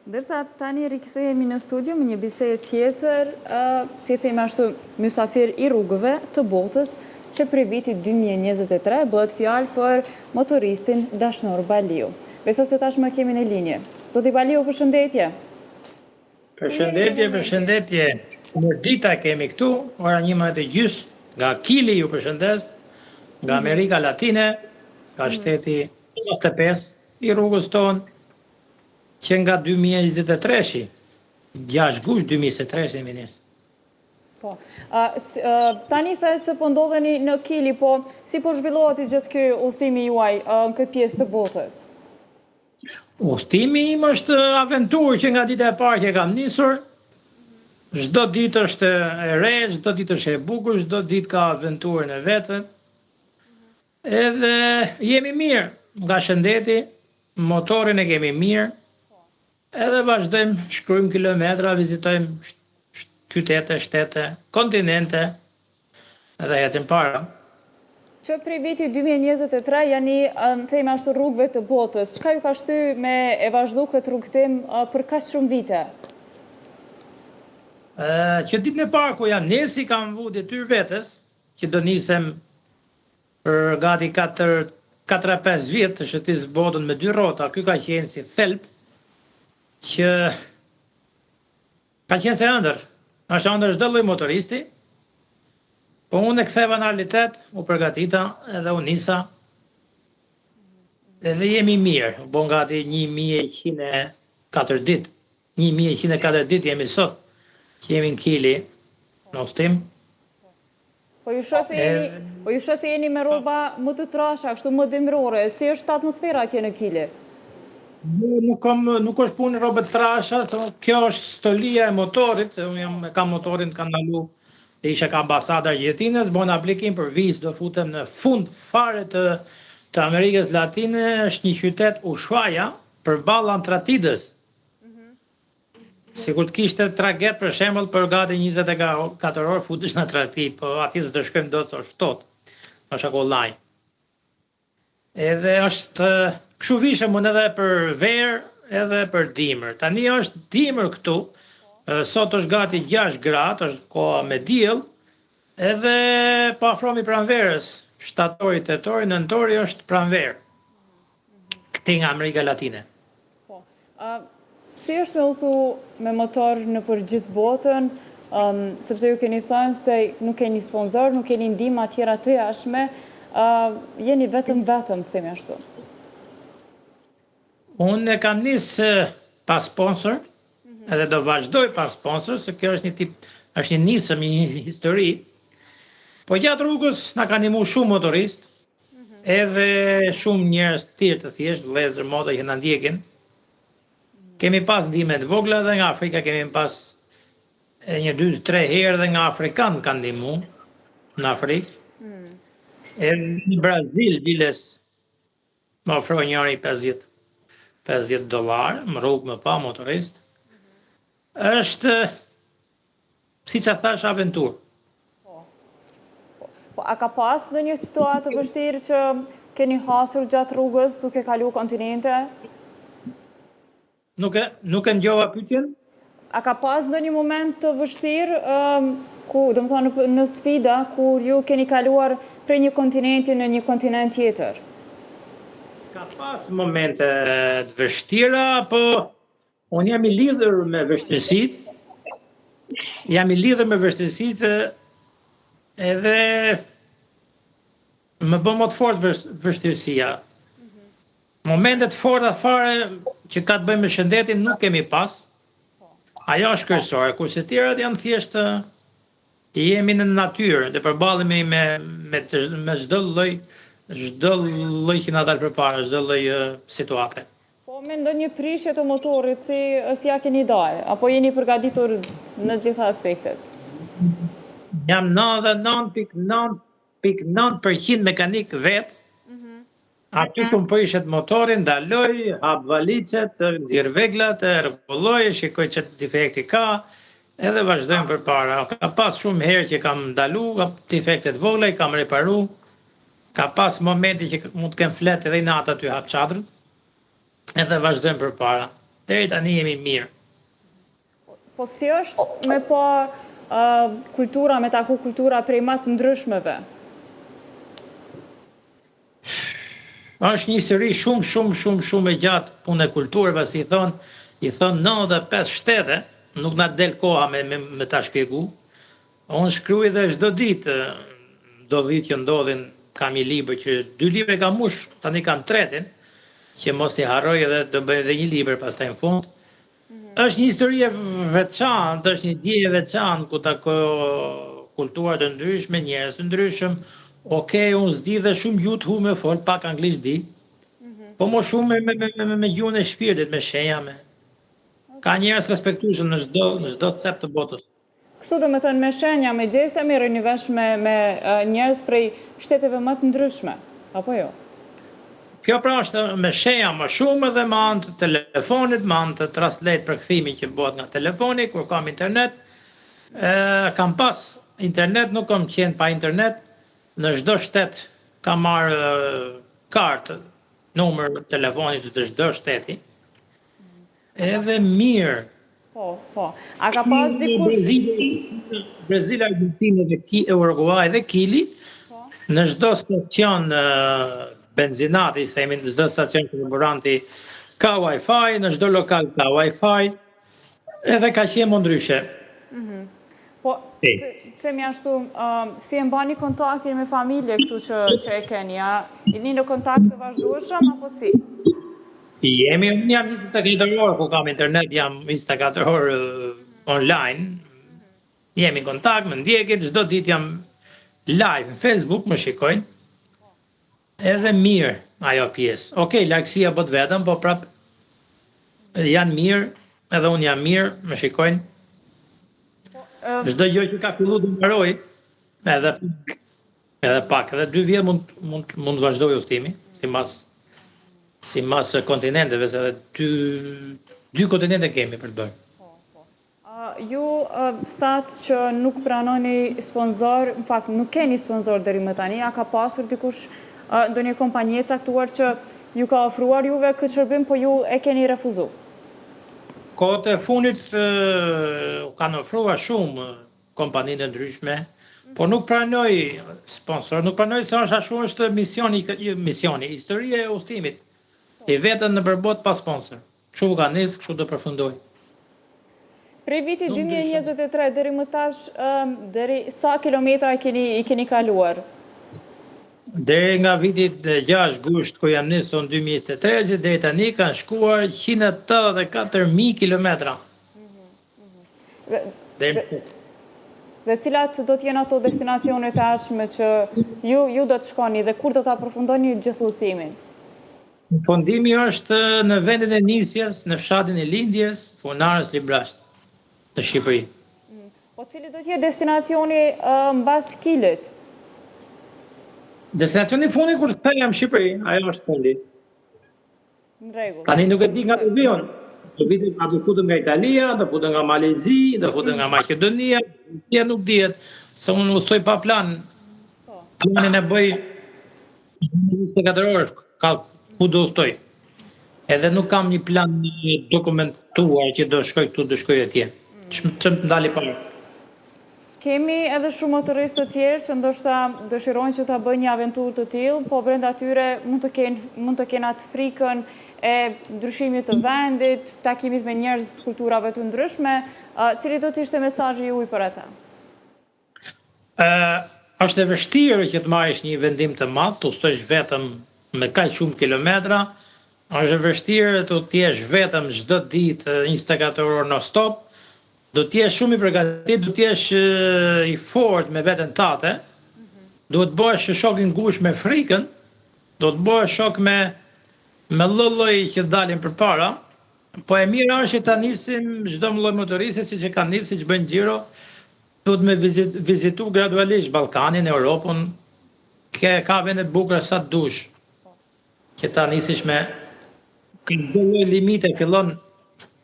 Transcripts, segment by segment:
Ndërsa tani rikthehemi në studio me një bisedë tjetër, ti themi ashtu mysafir i rrugëve të botës, që prej vitit 2023 bëhet fjalë për motoristin Dashnor Baliu. Besoj se tashmë kemi në linje. Zoti Baliu, përshëndetje. Përshëndetje. Në dita kemi këtu, ora 1:30, nga Kili ju përshëndes, nga Amerika Latine, nga shteti 85 i rrugës tonë, që nga 2023, 6 gusht 2023 e minis. Po, tani thëtë që po ndodheni në Kili, po si po zhvillohet i gjithë ky udhëtimi juaj në këtë pjesë të botës? Udhëtimi im është aventurë që nga dita e parë që kam nisur, çdo ditë është e re, çdo ditë është e bukur, çdo ditë ka aventurën e vetën. Edhe jemi mirë, nga shëndeti, motorin e kemi mirë, edhe vazhdojmë, shkrujmë kilometra, vizitojmë qytete, shtete, kontinente, edhe ecim para. Që prej viti 2023 janë themi ashtu rrugëve të botës. Çka ju ka shty me e vazhdu këtë rrugëtim për kaq shumë vite? Që ditën e parë ku jam nisi, kam vu detyrë vetes, që do nisem për gati 4-5 vjetë të shëtis botën me 2 rrota. Ky ka qenë si thelb, që ka qenë se ëndër. Është ëndër çdo lloj motoristi, po unë e ktheva në realitet, u përgatita edhe u nisa, edhe jemi mirë, bo gati 1104 ditë. 1104 ditë jemi sot, që jemi në Kili, në udhëtim. Po ju shoh se jeni me rroba më të trasha, kështu më dimrore. Si është atmosfera atje në Kili? Nuk është punë rrobe të trasha, kjo është stolia e motorit, se unë kam motorin, kam ndalu, isha ka ambasada Argjentinës, bon aplikim për vizë, do futem në fund fare të Amerikës Latine, është një qytet Ushuaia, përballë Antratidës. Sikur të kishte traget për shembull për gati 24 orë futesh në Antratid, po atje s'do shkojmë dot, është ftohtë. Është akollaj. Edhe është kështu vishëm unë edhe për verë, edhe për dimër. Tani është dimër këtu, sot është gati 6 gradë, është koha me diell, edhe po afrohemi pranverës, shtatori, tetori, nëntori është pranverë. Këti nga Amerika Latine. Po. Si është me udhëtu me motor në për gjithë botën, sepse ju keni thënë se nuk keni sponsor, nuk keni ndihmë tjera të jashtme, jeni vetëm, themi ashtu. Unë kam nisë pas sponsor, edhe do vazhdoj pas sponsor, se kjo është një tip, është një nisëm, një histori. Po gjatë rrugës na ka ndihmuar shumë motorist, edhe shumë njerëz tjerë të thjeshtë, vëllezër moda që na ndjekin. Kemi pas ndihme të vogla dhe nga Afrika, kemi pas një 2-3 herë dhe nga Afrikan kanë ndihmuar në Afrikë. Në Brazil, biles, më ofroi njëri $50, më rrugë më pa motorist. Është, si që thash, aventurë. Po, a ka pas në një situatë vështirë që keni hasur gjatë rrugës duke kalu kontinente? Nuk e ngjova pyetjen? A ka pas në një moment të vështirë, ku, do më thonë, në sfida, kur ju keni kaluar prej një kontinenti në një kontinent tjetër? Ka pas momente të vështira, po unë jam i lidhur me vështirësitë. Edhe më bë më të fortë vështirësia. Momentet forta fare që ka të bëjmë me shëndetin nuk kemi pas. Ajo është kryesore, kurse tjerat janë thjesht jemi në natyrë, dhe përballemi me çdo lloj që na dal përpara, çdo lloj situate. Po me ndonjë prishje të motorit, si ja keni dalë, apo jeni përgatitur në gjitha aspektet? Jam 99.9% mekanik vetë. Aty ku më prishet motorin, ndaloj, hap valicet, nxjerr veglat, rregulloj, shikoj çfarë defekti ka, edhe vazhdojmë përpara. Ka pas shumë herë që kam ndalu, ka defekte të vogla, i kam reparu. Ka pas momente që mund të kem flet edhe i natë aty hap çadrën, edhe vazhdojmë përpara. deri tani jemi mirë. Po si është me po kultura, me taku kultura prej më të ndryshmeve? Është një histori shumë e gjatë punë e kulturave, si i thon 95 shtete, nuk na del koha me ta shpjegu. Unë shkruaj dhe çdo ditë, do ditë që ndodhin, kam një libër që 2 libra kam mush, tani kam tretin, që mos i harroj edhe do bëj edhe një libër pastaj në fund. Është një histori e veçantë, është një dije e veçantë ku tako kultura të ndryshme, njerëz të ndryshëm. Okej, unë s'di dhe shumë gjuhë të hume fol, pak anglisht di, po më shumë me gjuhën e shpirtit, me shenja, ka njerëz respektueshëm në çdo cep të botës. Kështu do me thënë me shenja, me gjeste, mirë një vesh me njerëz prej shteteve më të ndryshme, apo jo? Kjo pra është me shenja më shumë edhe me anë të telefonit, me anë të translate për kthimi që bëhet nga telefoni, kur kam internet. Kam pas internet, nuk kam qenë pa internet. Në çdo shtet kam marrë kartë, numër telefonit të çdo shteti. Edhe mirë. Po. A ka pas dikush? Brazil, Argentinë dhe Uruguay dhe Kili, në çdo stacion benzinati, themi, në çdo stacion karburanti ka Wi-Fi, në çdo lokal ka Wi-Fi, edhe ka qenë më ndryshe. Po, themi ashtu, si e mbani kontaktin me familje këtu që e keni, jeni në kontakt të vazhdueshëm, apo si? Jam 24 orë, ku kam internet, jam 24 orë online, jemi në kontakt, më ndjekit, çdo ditë jam live në Facebook, më shikojnë, edhe mirë ajo pjesë. Okej, largësia bët vetëm, po prap janë mirë, edhe unë jam mirë, më shikojnë. Çdo gjë që ka filluar të mbaroj, edhe pak, edhe 2 vjet mund të vazhdoj udhtimi, sipas kontinenteve, se edhe 2 kontinente kemi për të bërë. Ju thatë që nuk pranoni sponsor, në fakt nuk keni sponsor deri më tani, a ka pasur dikush ndonjë kompani e caktuar që ju ka ofruar juve këtë shërbim, po ju e keni refuzuar? Kohët e fundit kanë ofruar shumë kompaninë të ndryshme, por nuk pranoj sponsor, nuk pranoj se është misioni, historia e udhëtimit. I vetën në përbot pa sponsor. Kështu ka nisë, kështu do përfundoj. Prej viti 2023 deri më tash, deri sa kilometra i keni kaluar? Deri nga viti 6 gusht, ku jam nisur në 2023, deri tani kanë shkuar 184.000 kilometra. Dhe cilat do t'jenë ato destinacionet e ardhshme që ju do të shkoni dhe kur do ta përfundoni gjithë udhëtimin? Fundimi është në vendin e nisjes, në fshatin e lindjes, Funarës Librasht, në Shqipëri. Po cili do t'jetë destinacioni mbas Kilit? Destinacioni fundi kur të jam në Shqipëri, ajo është fundi. Në rregull. Tani nuk e di nga të vion. Do vitet do futem nga Italia, do futem nga Malezi, do futem nga Maqedonia, ja nuk dihet, se unë udhtoj pa plan. Planin e bëj 24 orësh, ku do udhtoj. Edhe nuk kam një plan dokumentuar që do shkoj këtu, do shkoj atje. Ç'm ndali parë. Kemi edhe shumë motoristë të tjerë që ndoshta dëshirojnë që ta bëjnë një aventurë të tillë, po brenda tyre mund të kenë atë frikën e ndryshimit të vendit, takimit me njerëz të kulturave të ndryshme, cili do të ishte mesazhi juaj për ata? Është e vështirë që të marrësh një vendim të madh, të udhtosh vetëm me kaq shumë kilometra, është e vështirë të jesh vetëm çdo ditë 24 orë non stop. Do t'jesh shumë i përgatitur, do t'jesh i fortë me veten tate, do të bëhesh shok i ngushtë me frikën, do të bëhesh shok me lloj që dalin përpara, po e mira është që ta nisim çdo lloj motoristi siç e kanë nisë, siç bëjnë xhiro, duhet me vizitu gradualisht Ballkanin, Europën, ka vende të bukura sa dush. Që ta nisish me çdo lloj limite, fillon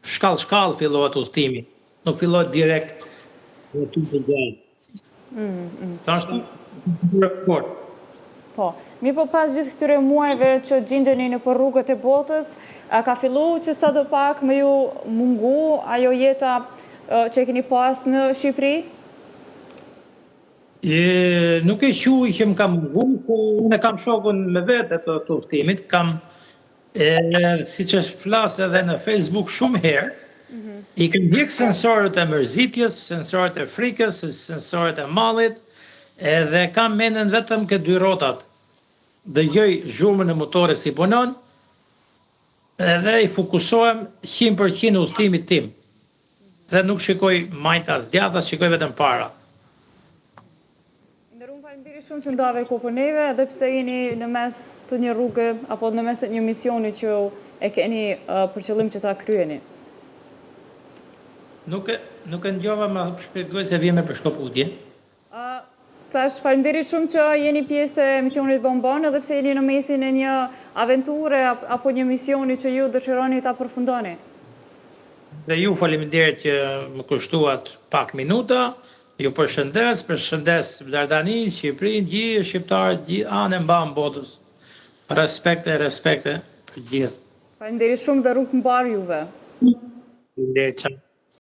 shkallë fillohet udhtimi. Nuk fillohet direkt në ty të gjallë. Ta është rekord. Po, mi po pas gjithë këtyre muajve që gjindeni në për rrugët e botës, ka fillu që sa do pak me ju mungu ajo jeta që e keni pas në Shqipëri? Nuk e quaj që më kam mungu, po unë kam shokun me vetë të udhëtimit, kam si që flasë edhe në Facebook shumë herë, i kam hjek sensorët e mërzitjes, sensorët e frikës, sensorët e mallit, edhe kam menen vetëm këtë 2 rotat. Dëgjoj zhurmën e motorit si punon, edhe i fokusohem 100% udhëtimit tim. Dhe nuk shikoj majtas djathas, shikoj vetëm para. Ndërun faleminderit shumë që ndave kohë për neve, edhe pse jeni në mes të një rrugë apo në mes të një misioni që e keni për qëllim që ta kryeni. Nuk e ndjova më shpjegoj se vjen me përshkoputje. Thash, faleminderit shumë që jeni pjesë e misionit Bonbon, edhe pse jeni në mesin e një aventure apo një misioni që ju dëshironi ta përfundoni. Dhe ju faleminderit që më kushtuat pak minuta. Ju përshëndes Dardani, Shqipërinë, gjithë shqiptarët, gjithë anë e mbanë botës. Respekte për gjithë. Faleminderit shumë dhe rrugë mbar juve. Faleminderit.